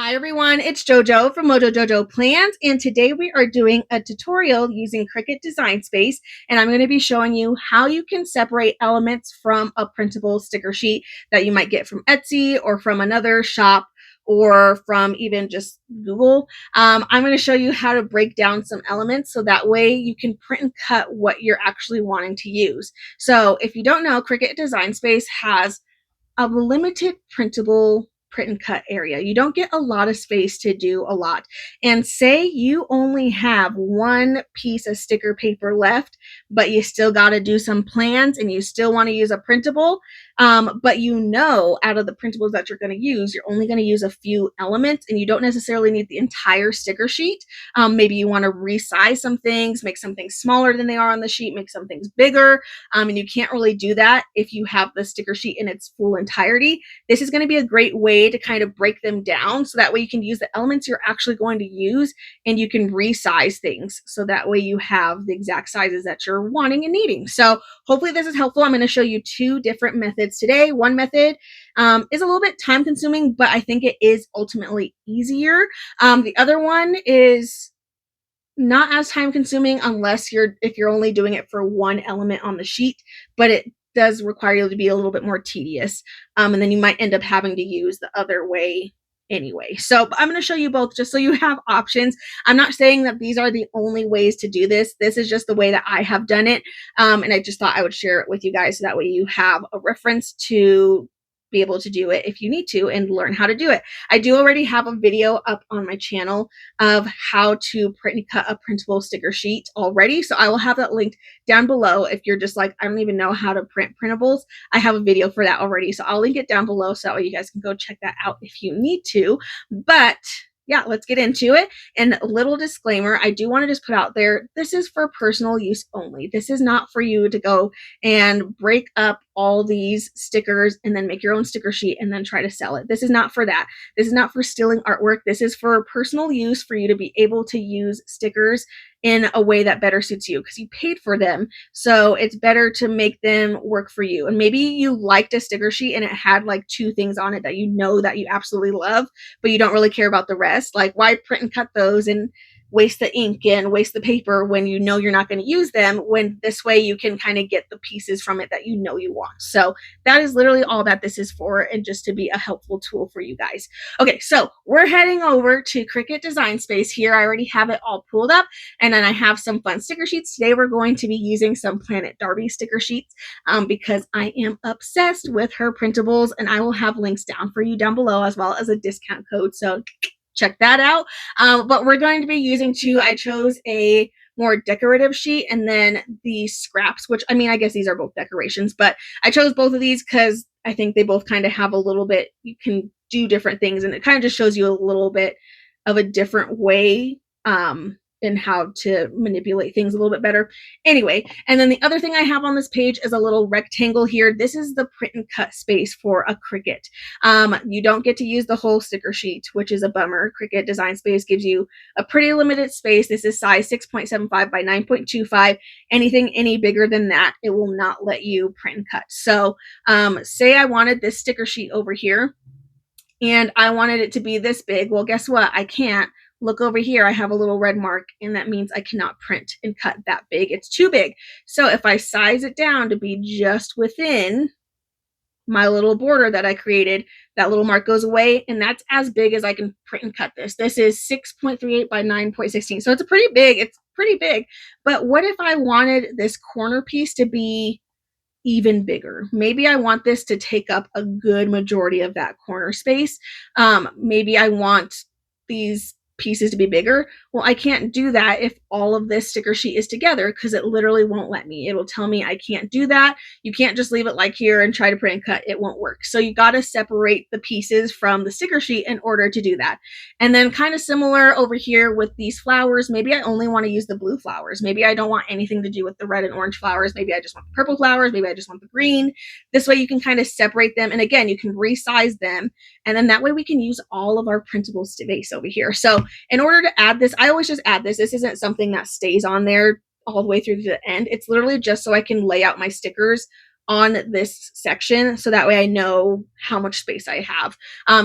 Hi everyone, it's JoJo from Mojo Jojo Plans, and today we are doing a tutorial using Cricut Design Space, and I'm going to be showing you how you can separate elements from a printable sticker sheet that you might get from Etsy or from another shop or from even just Google. I'm going to show you how to break down some elements so that way you can print and cut what you're actually wanting to use. So if you don't know, Cricut Design Space has a limited printable print and cut area. You don't get a lot of space to do a lot. And say you only have one piece of sticker paper left, but you still got to do some plans and you still want to use a printable. But you know, out of the printables that you're going to use, you're only going to use a few elements and you don't necessarily need the entire sticker sheet. Maybe you want to resize some things, make some things smaller than they are on the sheet, make some things bigger. And you can't really do that if you have the sticker sheet in its full entirety. This is going to be a great way to kind of break them down so that way you can use the elements you're actually going to use and you can resize things so that way you have the exact sizes that you're wanting and needing. So hopefully this is helpful. I'm going to show you two different methods today. One method is a little bit time consuming, but I think it is ultimately easier. The other one is not as time consuming unless if you're only doing it for one element on the sheet, but it does require you to be a little bit more tedious. And then you might end up having to use the other way anyway. So I'm going to show you both just so you have options. I'm not saying that these are the only ways to do this. This is just the way that I have done it. And I just thought I would share it with you guys so that way you have a reference to be able to do it if you need to and learn how to do it. I do already have a video up on my channel of how to print and cut a printable sticker sheet already. So I will have that linked down below. If you're just like, I don't even know how to print printables, I have a video for that already. So I'll link it down below so that way you guys can go check that out if you need to. But yeah, let's get into it. And a little disclaimer, I do want to just put out there, this is for personal use only. This is not for you to go and break up all these stickers and then make your own sticker sheet and then try to sell it. This is not for that. This is not for stealing artwork. This is for personal use for you to be able to use stickers in a way that better suits you because you paid for them. So it's better to make them work for you. And maybe you liked a sticker sheet and it had like two things on it that you know that you absolutely love, but you don't really care about the rest. Like, why print and cut those and waste the ink and waste the paper when you know you're not going to use them, when this way you can kind of get the pieces from it that you know you want. So that is literally all that this is for, and just to be a helpful tool for you guys. Okay, so we're heading over to Cricut Design Space here. I already have it all pulled up, and then I have some fun sticker sheets. Today we're going to be using some PlanitDarbi sticker sheets because I am obsessed with her printables, and I will have links down for you down below as well as a discount code. So check that out. But we're going to be using two. I chose a more decorative sheet and then the scraps, which, I mean, I guess these are both decorations, but I chose both of these because I think they both kind of have a little bit, you can do different things, and it kind of just shows you a little bit of a different way in how to manipulate things a little bit better. Anyway, and then the other thing I have on this page is a little rectangle here. This is the print and cut space for a Cricut. You don't get to use the whole sticker sheet, which is a bummer. Cricut Design Space gives you a pretty limited space. This is size 6.75 by 9.25. Anything any bigger than that, it will not let you print and cut. So say I wanted this sticker sheet over here and I wanted it to be this big. Well, guess what? I can't. Look over here, I have a little red mark, and that means I cannot print and cut that big. It's too big. So if I size it down to be just within my little border that I created, that little mark goes away, and that's as big as I can print and cut this. This is 6.38 by 9.16. So it's pretty big. But what if I wanted this corner piece to be even bigger? Maybe I want this to take up a good majority of that corner space. Maybe I want these pieces to be bigger. Well, I can't do that if all of this sticker sheet is together because it literally won't let me. It'll tell me I can't do that. You can't just leave it like here and try to print and cut. It won't work. So you got to separate the pieces from the sticker sheet in order to do that. And then kind of similar over here with these flowers, maybe I only want to use the blue flowers. Maybe I don't want anything to do with the red and orange flowers. Maybe I just want the purple flowers. Maybe I just want the green. This way you can kind of separate them. And again, you can resize them. And then that way we can use all of our printable space over here. So in order to add this, I always just add this. This isn't something that stays on there all the way through to the end. It's literally just so I can lay out my stickers on this section, so that way I know how much space I have.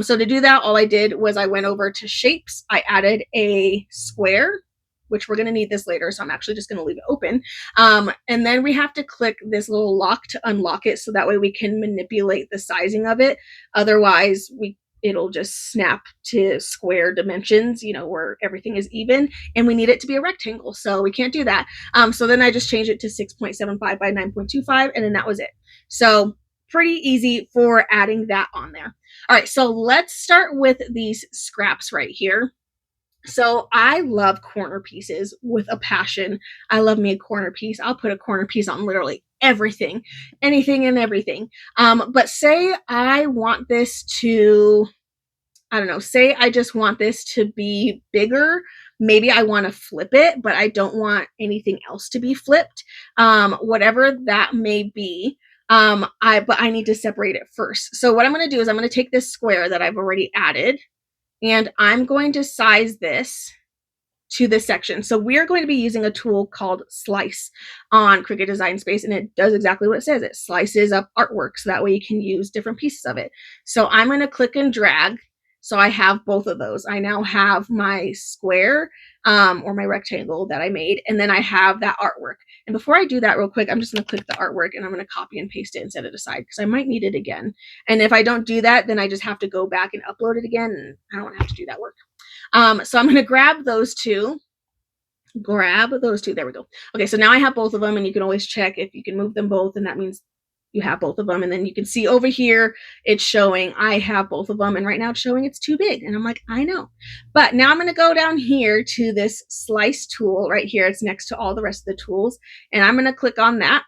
So to do that, all I did was I went over to shapes. I added a square, which we're going to need this later, so I'm actually just going to leave it open. And then we have to click this little lock to unlock it, so that way we can manipulate the sizing of it. Otherwise, it'll just snap to square dimensions, you know, where everything is even, and we need it to be a rectangle, so we can't do that. So then I just changed it to 6.75 by 9.25, and then that was it. So pretty easy for adding that on there. All right, so let's start with these scraps right here. So I love corner pieces with a passion. I love me a corner piece. I'll put a corner piece on literally everything, anything and everything. But say I want this to, I don't know, say I just want this to be bigger. Maybe I want to flip it, but I don't want anything else to be flipped. Whatever that may be. But I need to separate it first. So what I'm going to do is I'm going to take this square that I've already added, and I'm going to size this to this section. So we are going to be using a tool called Slice on Cricut Design Space, and it does exactly what it says. It slices up artwork, so that way you can use different pieces of it. So I'm going to click and drag. So I have both of those. I now have my square or my rectangle that I made, and then I have that artwork. And before I do that real quick, I'm just going to click the artwork, and I'm going to copy and paste it and set it aside because I might need it again. And if I don't do that, then I just have to go back and upload it again, and I don't want to have to do that work. So I'm going to grab those two. There we go. Okay, so now I have both of them, and you can always check if you can move them both, and that means you have both of them. And then you can see over here, it's showing I have both of them, and right now it's showing it's too big. And I'm like, I know. But now I'm going to go down here to this slice tool right here. It's next to all the rest of the tools, and I'm going to click on that.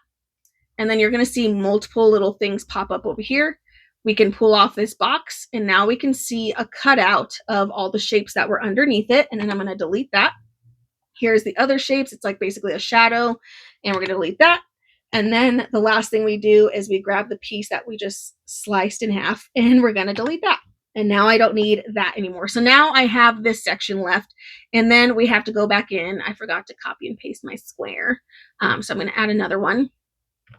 And then you're going to see multiple little things pop up over here. We can pull off this box, and now we can see a cutout of all the shapes that were underneath it. And then I'm going to delete that. Here's the other shapes. It's like basically a shadow, and we're going to delete that. And then the last thing we do is we grab the piece that we just sliced in half, and we're going to delete that. And now I don't need that anymore. So now I have this section left, and then we have to go back in. I forgot to copy and paste my square. So I'm going to add another one.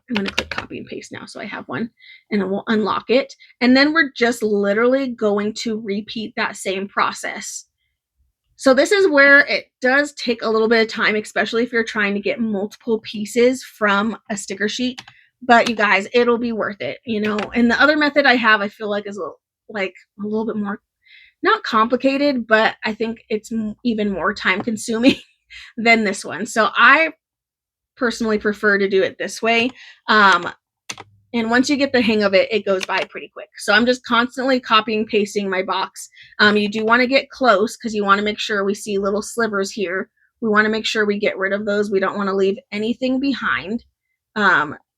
I'm going to click copy and paste now, so I have one, and then we'll unlock it. And then we're just literally going to repeat that same process. So this is where it does take a little bit of time, especially if you're trying to get multiple pieces from a sticker sheet. But you guys, it'll be worth it, you know. And the other method I have, I feel like is a little bit more, not complicated, but I think it's even more time consuming than this one. So I personally prefer to do it this way. And once you get the hang of it, it goes by pretty quick. So I'm just constantly copying, pasting my box. You do want to get close because you want to make sure we see little slivers here. We want to make sure we get rid of those. We don't want to leave anything behind.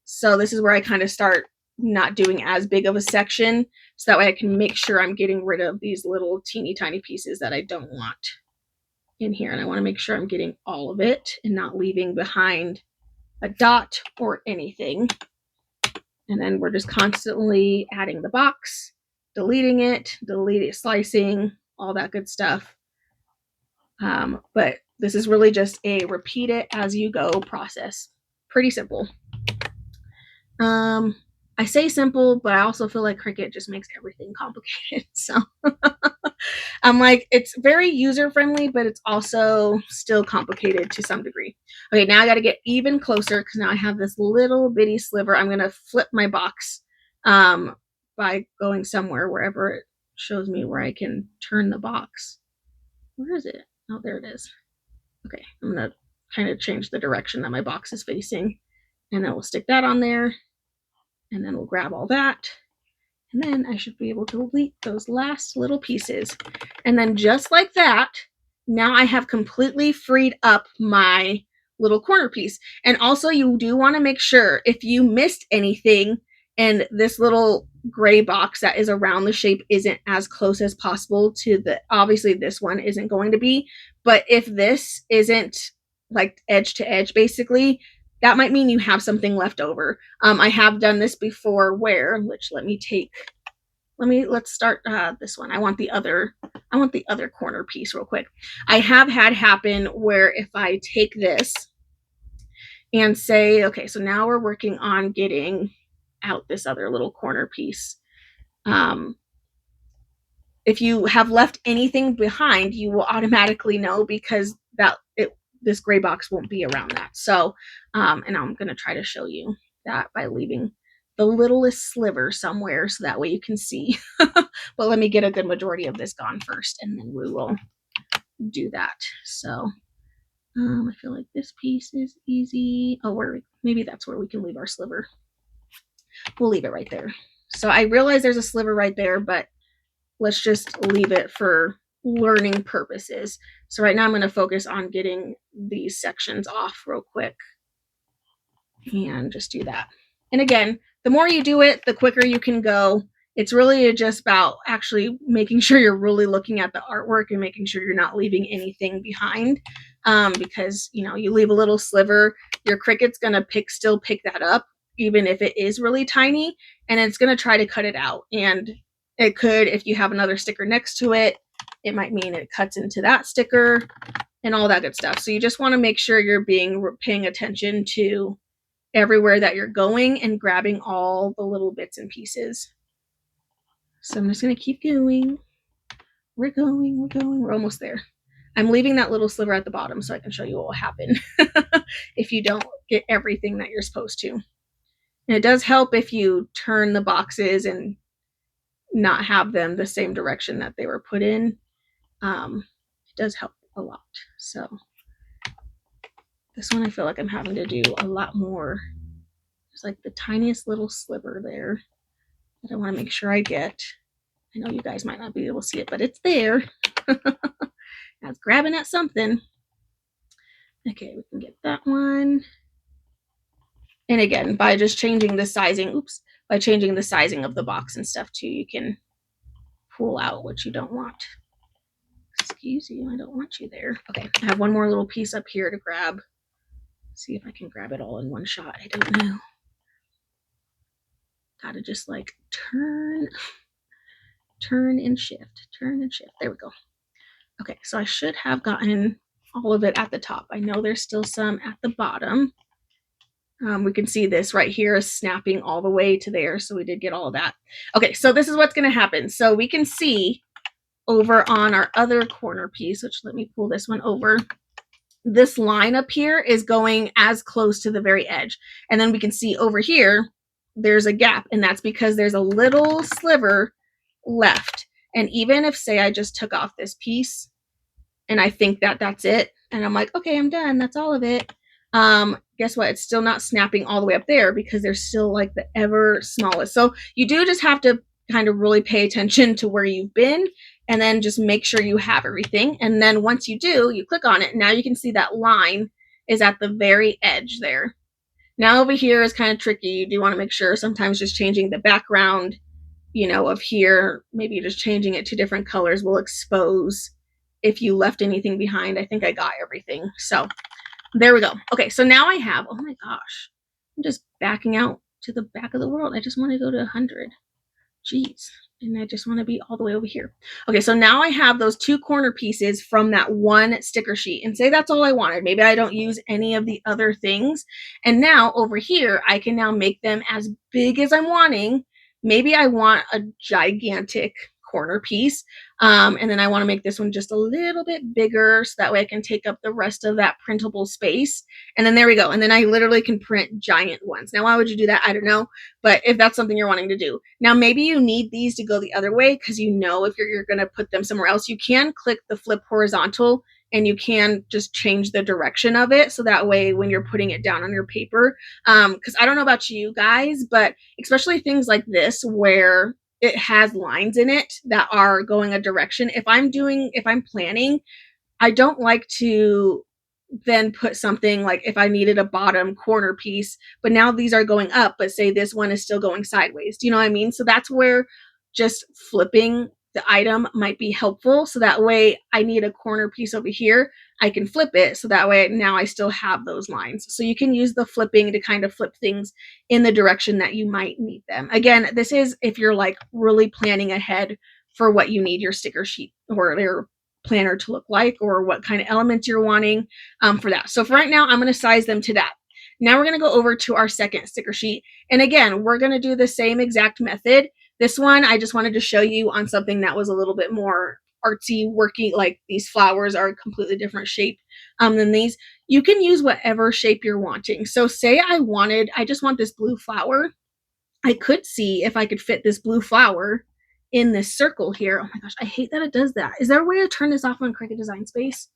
So this is where I kind of start not doing as big of a section, so that way I can make sure I'm getting rid of these little teeny tiny pieces that I don't want in here. And I want to make sure I'm getting all of it and not leaving behind a dot or anything. And then we're just constantly adding the box, deleting it, slicing, all that good stuff. But this is really just a repeat it as you go process. Pretty simple. I say simple, but I also feel like Cricut just makes everything complicated. So I'm like, it's very user-friendly, but it's also still complicated to some degree. Okay, now I got to get even closer because now I have this little bitty sliver. I'm going to flip my box by going somewhere, wherever it shows me where I can turn the box. Where is it? Oh, there it is. Okay, I'm going to kind of change the direction that my box is facing, and then we'll stick that on there, and then we'll grab all that. And then I should be able to delete those last little pieces. And then just like that, now I have completely freed up my little corner piece. And also you do want to make sure if you missed anything and this little gray box that is around the shape isn't as close as possible to obviously this one isn't going to be, but if this isn't like edge to edge basically, that might mean you have something left over. I have done this before where, let's start this one. I want the other corner piece real quick. I have had happen where if I take this and say, okay, so now we're working on getting out this other little corner piece. If you have left anything behind, you will automatically know because this gray box won't be around that. So, and I'm going to try to show you that by leaving the littlest sliver somewhere so that way you can see. But let me get a good majority of this gone first, and then we will do that. So I feel like this piece is easy. Oh, maybe that's where we can leave our sliver. We'll leave it right there. So I realize there's a sliver right there, but let's just leave it for learning purposes. So right now I'm going to focus on getting these sections off real quick and just do that. And again, the more you do it, the quicker you can go. It's really just about actually making sure you're really looking at the artwork and making sure you're not leaving anything behind. Because, you know, you leave a little sliver, your Cricut's going to still pick that up, even if it is really tiny, and it's going to try to cut it out. And it could, if you have another sticker next to it, it might mean it cuts into that sticker and all that good stuff. So you just want to make sure you're paying attention to everywhere that you're going and grabbing all the little bits and pieces. So I'm just going to keep going. We're almost there. I'm leaving that little sliver at the bottom so I can show you what will happen if you don't get everything that you're supposed to. And it does help if you turn the boxes and not have them the same direction that they were put in. It does help a lot. So this one I feel like I'm having to do a lot more. There's like the tiniest little sliver there that I want to make sure I get. I know you guys might not be able to see it, but it's there. I was grabbing at something. Okay, we can get that one. And again, by just changing the sizing, by changing the sizing of the box and stuff too, you can pull out what you don't want. Excuse you, I don't want you there. Okay, I have one more little piece up here to grab. See if I can grab it all in one shot. I don't know. Gotta just like turn and shift, turn and shift. There we go. Okay, so I should have gotten all of it at the top. I know there's still some at the bottom. We can see this right here is snapping all the way to there. So we did get all of that. Okay, so this is what's going to happen. So we can see over on our other corner piece, which let me pull this one over. This line up here is going as close to the very edge. And then we can see over here, there's a gap. And that's because there's a little sliver left. And even if, say, I just took off this piece and I think that that's it, and I'm like, okay, I'm done. That's all of it. Guess what? It's still not snapping all the way up there because there's still like the ever smallest. So you do just have to kind of really pay attention to where you've been and then just make sure you have everything. And then once you do, you click on it. Now you can see that line is at the very edge there. Now over here is kind of tricky. You do want to make sure sometimes just changing the background, you know, of here, maybe just changing it to different colors will expose if you left anything behind. I think I got everything. So there we go. Okay, so now I have, oh my gosh, I'm just backing out to the back of the world. I just want to go to 100. Jeez. And I just want to be all the way over here. Okay, so now I have those two corner pieces from that one sticker sheet. And say that's all I wanted. Maybe I don't use any of the other things. And now over here, I can now make them as big as I'm wanting. Maybe I want a gigantic corner piece. And then I want to make this one just a little bit bigger so that way I can take up the rest of that printable space. And then there we go. And then I literally can print giant ones. Now, why would you do that? I don't know. But if that's something you're wanting to do. Now, maybe you need these to go the other way because you know if you're going to put them somewhere else, you can click the flip horizontal and you can just change the direction of it. So that way when you're putting it down on your paper, because I don't know about you guys, but especially things like this where it has lines in it that are going a direction. If I'm planning, I don't like to then put something like if I needed a bottom corner piece, but now these are going up, but say this one is still going sideways. Do you know what I mean? So that's where just flipping the item might be helpful. So that way I need a corner piece over here. I can flip it. So that way now I still have those lines. So you can use the flipping to kind of flip things in the direction that you might need them. Again, this is if you're like really planning ahead for what you need your sticker sheet or your planner to look like or what kind of elements you're wanting for that. So for right now, I'm going to size them to that. Now we're going to go over to our second sticker sheet. And again, we're going to do the same exact method. This one, I just wanted to show you on something that was a little bit more artsy, working, like these flowers are a completely different shape than these. You can use whatever shape you're wanting. So say I just want this blue flower. I could see if I could fit this blue flower in this circle here. Oh my gosh, I hate that it does that. Is there a way to turn this off on Cricut Design Space?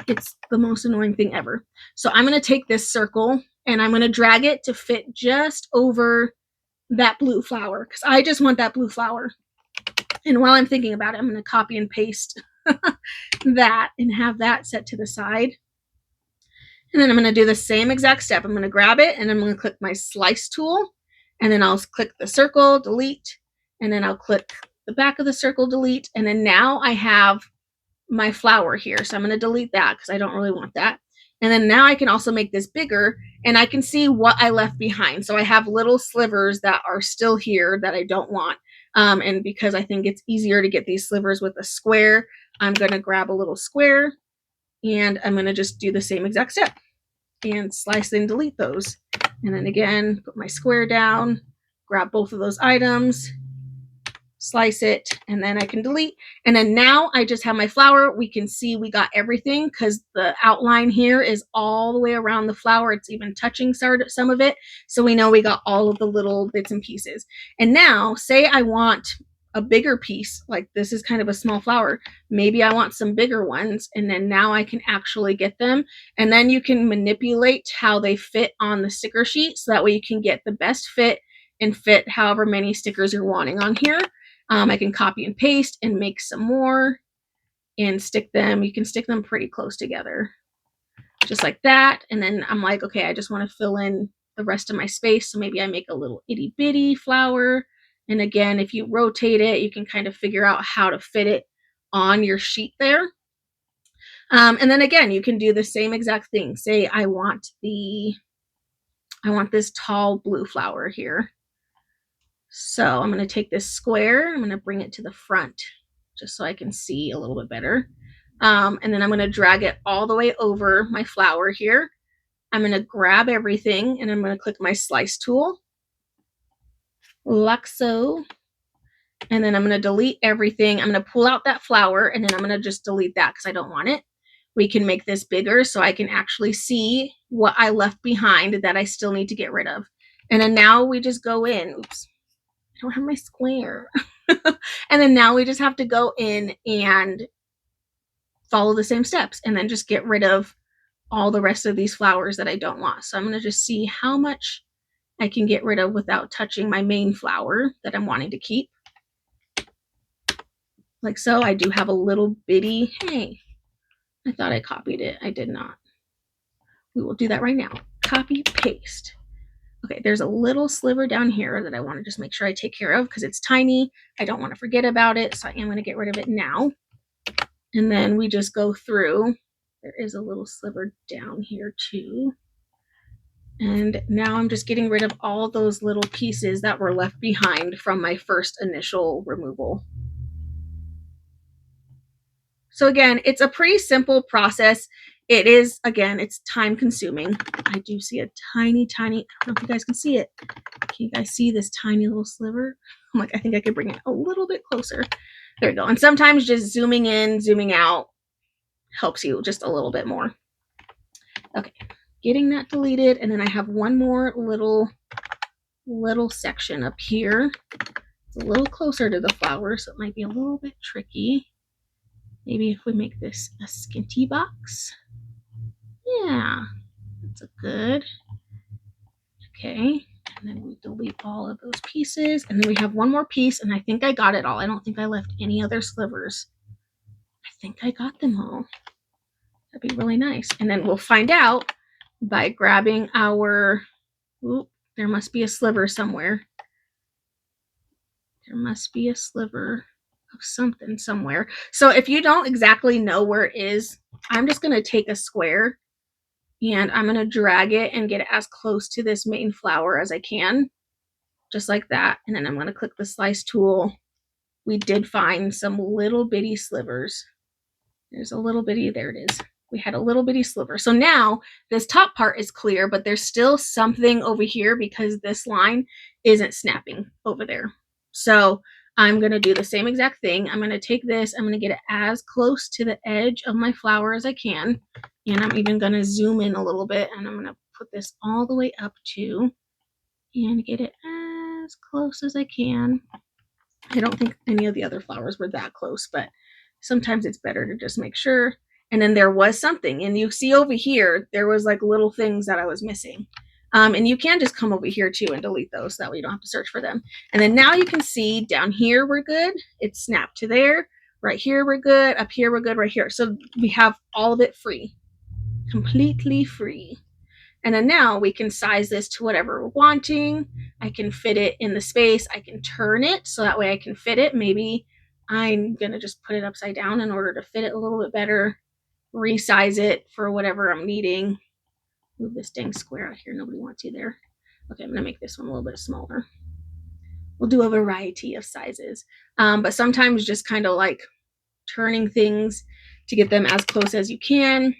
It's the most annoying thing ever. So I'm going to take this circle and I'm going to drag it to fit just over that blue flower because I just want that blue flower. And while I'm thinking about it, I'm going to copy and paste that and have that set to the side. And then I'm going to do the same exact step. I'm going to grab it and I'm going to click my slice tool. And then I'll click the circle, delete. And then I'll click the back of the circle, delete. And then now I have my flower here. So I'm going to delete that because I don't really want that. And then now I can also make this bigger and I can see what I left behind. So I have little slivers that are still here that I don't want. And because I think it's easier to get these slivers with a square, I'm going to grab a little square and I'm going to just do the same exact step and slice and delete those. And then again, put my square down, grab both of those items, slice it, and then I can delete. And then now I just have my flower. We can see we got everything because the outline here is all the way around the flower. It's even touching some of it. So we know we got all of the little bits and pieces. And now say I want a bigger piece, like this is kind of a small flower. Maybe I want some bigger ones. And then now I can actually get them. And then you can manipulate how they fit on the sticker sheet. So that way you can get the best fit and fit however many stickers you're wanting on here. I can copy and paste and make some more and stick them. You can stick them pretty close together, just like that. And then I'm like, okay, I just want to fill in the rest of my space. So maybe I make a little itty bitty flower. And again, if you rotate it, you can kind of figure out how to fit it on your sheet there. And then again, you can do the same exact thing. Say I want this tall blue flower here. So I'm going to take this square, I'm going to bring it to the front just so I can see a little bit better. And then I'm going to drag it all the way over my flower here. I'm going to grab everything and I'm going to click my slice tool, like so. And then I'm going to delete everything. I'm going to pull out that flower and then I'm going to just delete that because I don't want it. We can make this bigger so I can actually see what I left behind that I still need to get rid of. And then now we just go in. Oops. I don't have my square. And then now we just have to go in and follow the same steps and then just get rid of all the rest of these flowers that I don't want. So I'm going to just see how much I can get rid of without touching my main flower that I'm wanting to keep. Like so. I do have a little bitty, hey, I thought I copied it. I did not. We will do that right now. Copy, paste. Okay, there's a little sliver down here that I want to just make sure I take care of because it's tiny. I don't want to forget about it, so I am going to get rid of it now. And then we just go through. There is a little sliver down here too. And now I'm just getting rid of all those little pieces that were left behind from my first initial removal. So again, it's a pretty simple process. It is, again, it's time consuming. I do see a tiny, I don't know if you guys can see it. Can you guys see this tiny little sliver? I'm like, I think I could bring it a little bit closer. There we go. And sometimes just zooming in, zooming out helps you just a little bit more. Okay, getting that deleted. And then I have one more little section up here. It's a little closer to the flower, so it might be a little bit tricky. Maybe if we make this a skinty box. Yeah, that's a good. Okay, and then we delete all of those pieces. And then we have one more piece, and I think I got it all. I don't think I left any other slivers. I think I got them all. That'd be really nice. And then we'll find out by grabbing our, oop, there must be a sliver somewhere. There must be a sliver of something somewhere. So if you don't exactly know where it is, I'm just going to take a square and I'm going to drag it and get it as close to this main flower as I can, just like that. And then I'm going to click the slice tool. We did find some little bitty slivers. There's a little bitty, there it is. we had a little bitty sliver. So now this top part is clear, but there's still something over here because this line isn't snapping over there. So I'm going to do the same exact thing. I'm going to take this, I'm going to get it as close to the edge of my flower as I can. And I'm even going to zoom in a little bit, and I'm going to put this all the way up to and get it as close as I can. I don't think any of the other flowers were that close, but sometimes it's better to just make sure. And then there was something, and you see over here, there was like little things that I was missing. And you can just come over here too and delete those, so that way you don't have to search for them. And then now you can see down here we're good. It's snapped to there. Right here we're good. Up here we're good. Right here. So we have all of it free, completely free. And then now we can size this to whatever we're wanting. I can fit it in the space. I can turn it so that way I can fit it. Maybe I'm going to just put it upside down in order to fit it a little bit better. Resize it for whatever I'm needing. Move this dang square out here. Nobody wants you there. Okay, I'm going to make this one a little bit smaller. We'll do a variety of sizes. But sometimes just kind of like turning things to get them as close as you can.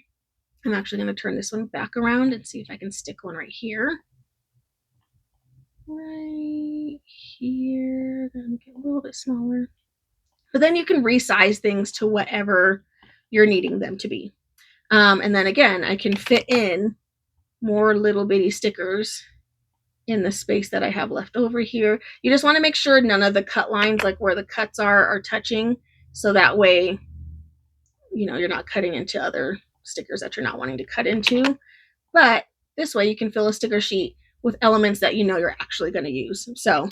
I'm actually going to turn this one back around and see if I can stick one right here. Right here. Gonna make it a little bit smaller. But then you can resize things to whatever you're needing them to be. And then again, I can fit in more little bitty stickers in the space that I have left over here. You just want to make sure none of the cut lines, like where the cuts are touching, so that way, you know, you're not cutting into other stickers that you're not wanting to cut into. But this way you can fill a sticker sheet with elements that you know you're actually going to use. So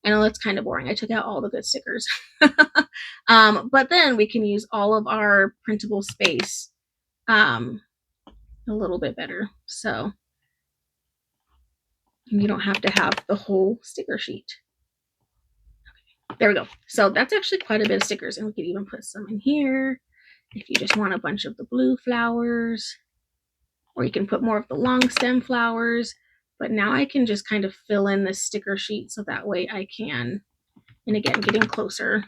I know that's kind of boring. I took out all the good stickers. But then we can use all of our printable space a little bit better. So you don't have to have the whole sticker sheet. Okay, there we go. So that's actually quite a bit of stickers, and we could even put some in here if you just want a bunch of the blue flowers, or you can put more of the long stem flowers. But now I can just kind of fill in this sticker sheet so that way I can, and again, getting closer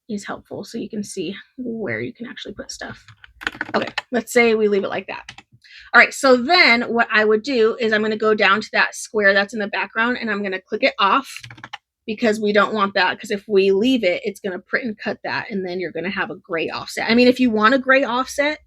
is helpful so you can see where you can actually put stuff. Okay, let's say we leave it like that. All right, so then what I would do is I'm going to go down to that square that's in the background, and I'm going to click it off because we don't want that, because if we leave it, it's going to print and cut that, and then you're going to have a gray offset. I mean, if you want a gray offset,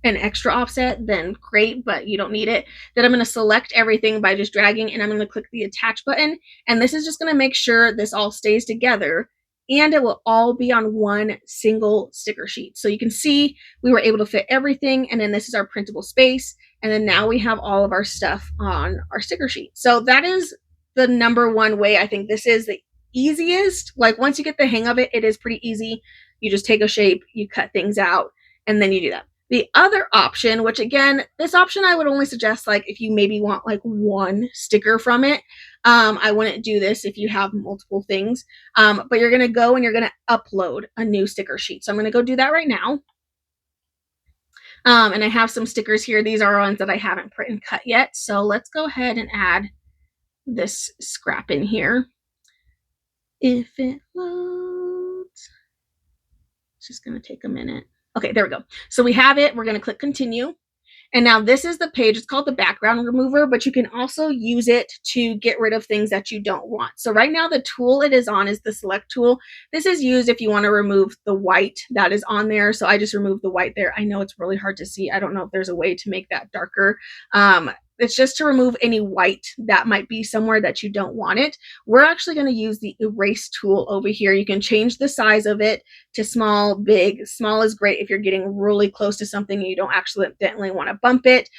an extra offset, then great, but you don't need it. Then I'm going to select everything by just dragging, and I'm going to click the attach button, and this is just going to make sure this all stays together, and it will all be on one single sticker sheet. So you can see we were able to fit everything, and then this is our printable space, and then now we have all of our stuff on our sticker sheet. So that is the number one way. I think this is the easiest. Like once you get the hang of it, it is pretty easy. You just take a shape, you cut things out, and then you do that. The other option, which again, this option I would only suggest like if you maybe want like one sticker from it. I wouldn't do this if you have multiple things, but you're going to go and you're going to upload a new sticker sheet. So I'm going to go do that right now. And I have some stickers here. These are ones that I haven't print and cut yet. So let's go ahead and add this scrap in here. If it loads, it's just going to take a minute. Okay, there we go. So we have it. We're going to click continue. And now this is the page. It's called the background remover, but you can also use it to get rid of things that you don't want. So right now the tool it is on is the select tool. This is used if you want to remove the white that is on there. So I just removed the white there. I know it's really hard to see. I don't know if there's a way to make that darker. It's just to remove any white that might be somewhere that you don't want it. We're actually going to use the erase tool over here. You can change the size of it to small, big. Small is great if you're getting really close to something and you don't accidentally want to bump it.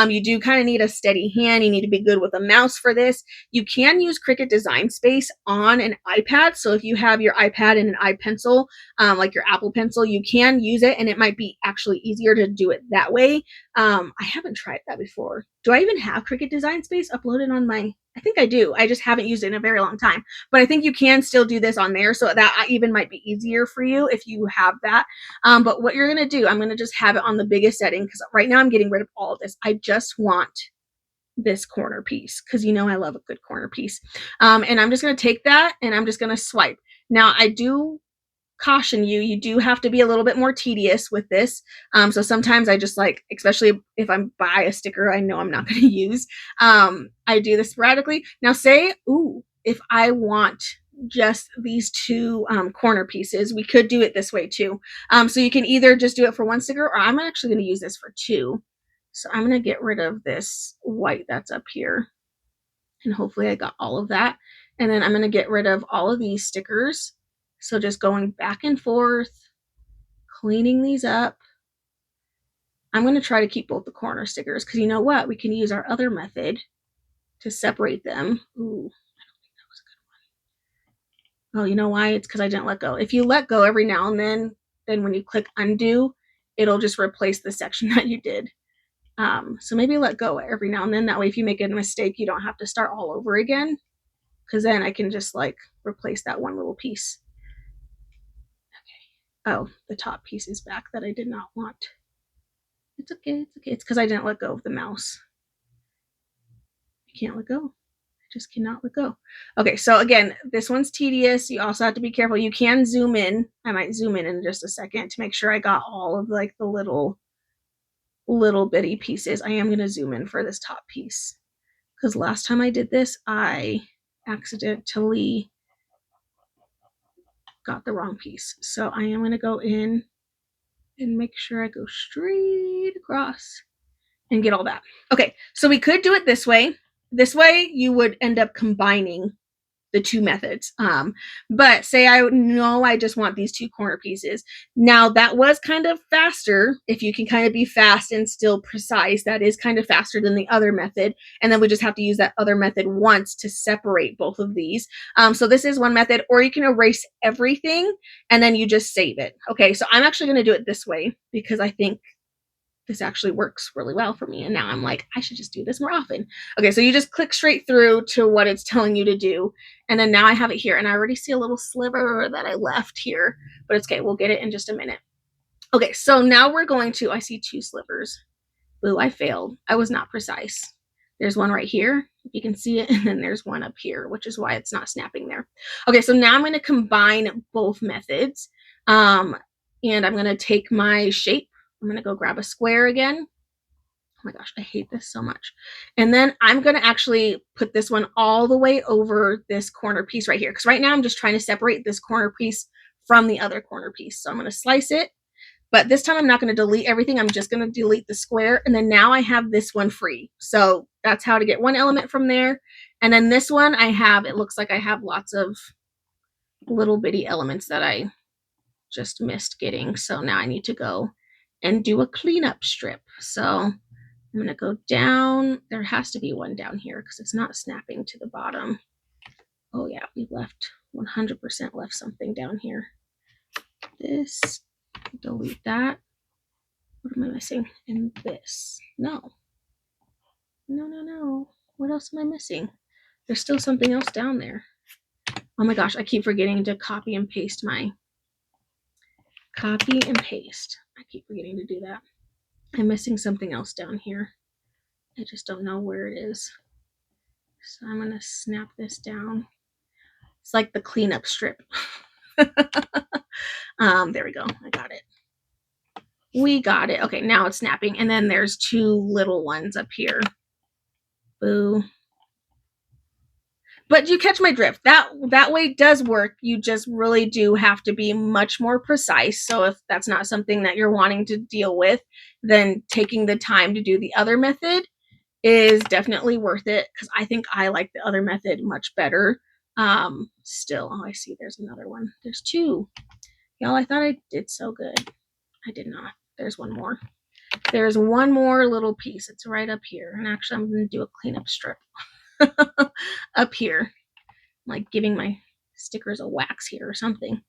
You do kind of need a steady hand. You need to be good with a mouse for this. You can use Cricut Design Space on an iPad. So if you have your iPad and an iPencil, like your Apple Pencil, you can use it, and it might be actually easier to do it that way. I haven't tried that before. Do I even have Cricut Design Space uploaded on my, I think I do. I just haven't used it in a very long time, but I think you can still do this on there. So that even might be easier for you if you have that. But what you're going to do, I'm going to just have it on the biggest setting because right now I'm getting rid of all of this. I just want this corner piece because you know I love a good corner piece. And I'm just going to take that and I'm just going to swipe. Now I do caution you, you do have to be a little bit more tedious with this. So sometimes I just like, especially if I'm by a sticker I know I'm not going to use, I do this sporadically. Now say, ooh, if I want just these two corner pieces, we could do it this way too. So you can either just do it for one sticker, or I'm actually going to use this for two. So I'm going to get rid of this white that's up here. And hopefully I got all of that. And then I'm going to get rid of all of these stickers. So just going back and forth, cleaning these up. I'm going to try to keep both the corner stickers because you know what? We can use our other method to separate them. Ooh, I don't think that was a good one. Oh, you know why? It's because I didn't let go. If you let go every now and then when you click undo, it'll just replace the section that you did. So maybe let go every now and then. That way, if you make a mistake, you don't have to start all over again. Because then I can just like replace that one little piece. Okay. Oh, the top piece is back that I did not want. It's okay. It's okay. It's because I didn't let go of the mouse. I can't let go. I just cannot let go. Okay, so again, this one's tedious. You also have to be careful. You can zoom in. I might zoom in just a second to make sure I got all of like the little bitty pieces. I am going to zoom in for this top piece because last time I did this, I accidentally got the wrong piece. So I am going to go in and make sure I go straight across and get all that. Okay, so we could do it this way. This way you would end up combining the two methods. But say I know I just want these two corner pieces. Now that was kind of faster. If you can kind of be fast and still precise, that is kind of faster than the other method. And then we just have to use that other method once to separate both of these. So this is one method, or you can erase everything and then you just save it. Okay, so I'm actually going to do it this way because I think this actually works really well for me. And now I'm like, I should just do this more often. Okay, so you just click straight through to what it's telling you to do. And then now I have it here. And I already see a little sliver that I left here. But it's okay, we'll get it in just a minute. Okay, so now we're going to, I see two slivers. Boo, I failed. I was not precise. There's one right here, if you can see it. And then there's one up here, which is why it's not snapping there. Okay, so now I'm going to combine both methods. And I'm going to take my shape. I'm going to go grab a square again. Oh my gosh, I hate this so much. And then I'm going to actually put this one all the way over this corner piece right here. Because right now I'm just trying to separate this corner piece from the other corner piece. So I'm going to slice it. But this time I'm not going to delete everything. I'm just going to delete the square. And then now I have this one free. So that's how to get one element from there. And then this one I have, it looks like I have lots of little bitty elements that I just missed getting. So now I need to go and do a cleanup strip. So I'm going to go down. There has to be one down here because it's not snapping to the bottom. Oh yeah, we left 100% left something down here. This, delete that. What am I missing? And this. No. What else am I missing? There's still something else down there. Oh my gosh, I keep forgetting to copy and paste my copy and paste. I keep forgetting to do that. I'm missing something else down here. I just don't know where it is. So I'm going to snap this down. It's like the cleanup strip. There we go. I got it. We got it. Okay, now it's snapping. And then there's two little ones up here. Boo. But you catch my drift. That way does work. You just really do have to be much more precise. So if that's not something that you're wanting to deal with, then taking the time to do the other method is definitely worth it because I think I like the other method much better. Still, oh, I see there's another one. There's two. Y'all, I thought I did so good. I did not. There's one more. There's one more little piece. It's right up here. And actually, I'm going to do a cleanup strip up here. Like giving my stickers a wax here or something.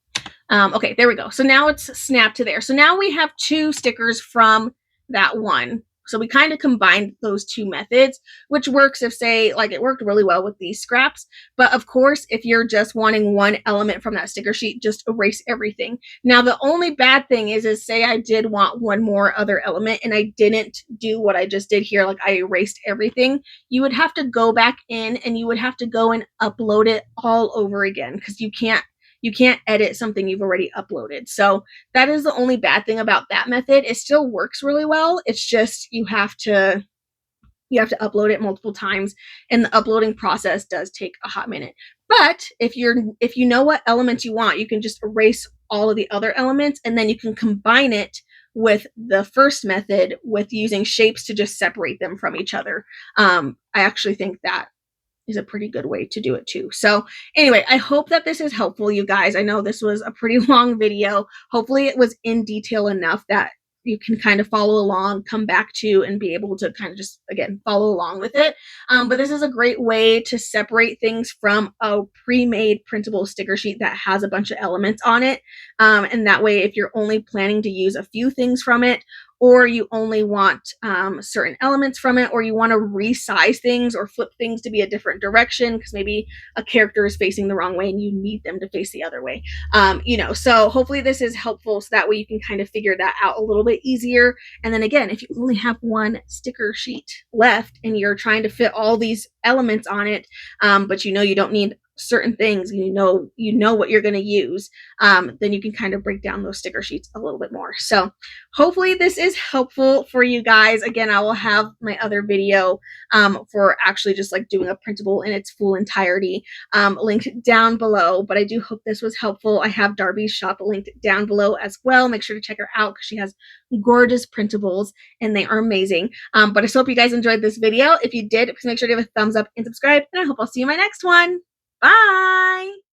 Okay, there we go. So now it's snapped to there. So now we have two stickers from that one. So we kind of combined those two methods, which works if, say, like it worked really well with these scraps. But of course, if you're just wanting one element from that sticker sheet, just erase everything. Now, the only bad thing is say I did want one more other element and I didn't do what I just did here, like I erased everything, you would have to go back in and you would have to go and upload it all over again because you can't you can't edit something you've already uploaded. So that is the only bad thing about that method. It still works really well. It's just you have to upload it multiple times, and the uploading process does take a hot minute. But if you know what elements you want, you can just erase all of the other elements, and then you can combine it with the first method with using shapes to just separate them from each other. I actually think that is a pretty good way to do it too. So anyway, I hope that this is helpful, you guys. I know this was a pretty long video. Hopefully it was in detail enough that you can kind of follow along, come back to, and be able to kind of just, again, follow along with it. But this is a great way to separate things from a pre-made printable sticker sheet that has a bunch of elements on it. And that way, if you're only planning to use a few things from it, or you only want certain elements from it, or you want to resize things or flip things to be a different direction because maybe a character is facing the wrong way and you need them to face the other way. So hopefully this is helpful, so that way you can kind of figure that out a little bit easier. And then again, if you only have one sticker sheet left and you're trying to fit all these elements on it, but you don't need certain things, you know what you're going to use, then you can kind of break down those sticker sheets a little bit more. So hopefully this is helpful for you guys. Again, I will have my other video for actually just like doing a printable in its full entirety linked down below, but I do hope this was helpful. I have Darbi's shop linked down below as well. Make sure to check her out because she has gorgeous printables and they are amazing. But I just hope you guys enjoyed this video. If you did, please make sure to give a thumbs up and subscribe, and I hope I'll see you in my next one. Bye!